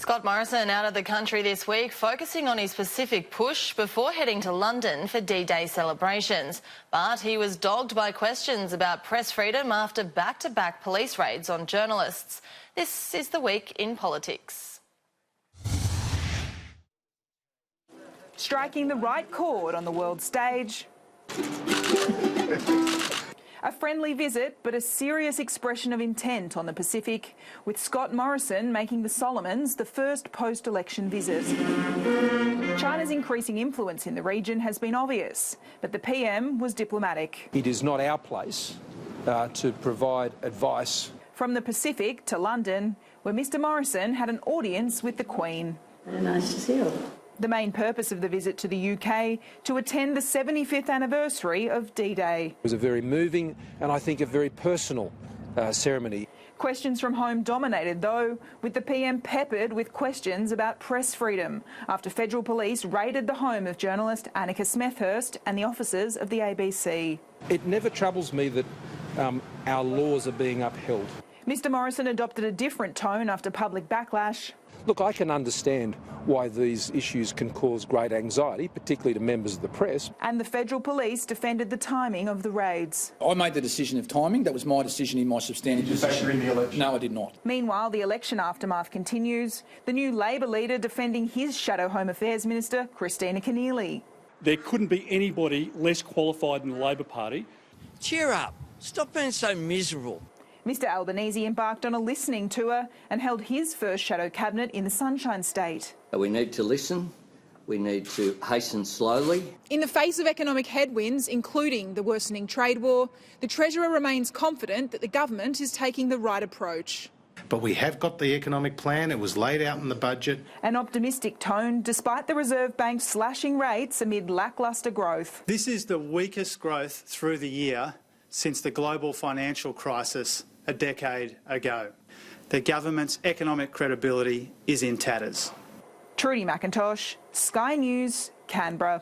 Scott Morrison out of the country this week, focusing on his Pacific push before heading to London for D-Day celebrations. But he was dogged by questions about press freedom after back-to-back police raids on journalists. This is the week in politics. Striking the right chord on the world stage. A friendly visit, but a serious expression of intent on the Pacific, with Scott Morrison making the Solomons the first post-election visit. China's increasing influence in the region has been obvious, but the PM was diplomatic. It is not our place to provide advice. From the Pacific to London, where Mr Morrison had an audience with the Queen. Very nice to see you. The main purpose of the visit to the UK, to attend the 75th anniversary of D-Day. It was a very moving and I think a very personal ceremony. Questions from home dominated though, with the PM peppered with questions about press freedom after federal police raided the home of journalist Annika Smethurst and the officers of the ABC. It never troubles me that our laws are being upheld. Mr Morrison adopted a different tone after public backlash. Look, I can understand why these issues can cause great anxiety, particularly to members of the press. And the federal police defended the timing of the raids. I made the decision of timing. That was my decision in my substantive position. Did you factor in the election? No, I did not. Meanwhile, the election aftermath continues. The new Labor leader defending his shadow Home Affairs Minister, Christina Keneally. There couldn't be anybody less qualified in the Labor Party. Cheer up. Stop being so miserable. Mr Albanese embarked on a listening tour and held his first shadow cabinet in the Sunshine State. We need to listen. We need to hasten slowly. In the face of economic headwinds, including the worsening trade war, the Treasurer remains confident that the government is taking the right approach. But we have got the economic plan. It was laid out in the budget. An optimistic tone, despite the Reserve Bank slashing rates amid lacklustre growth. This is the weakest growth through the year since the global financial crisis a decade ago. The government's economic credibility is in tatters. Trudy McIntosh, Sky News, Canberra.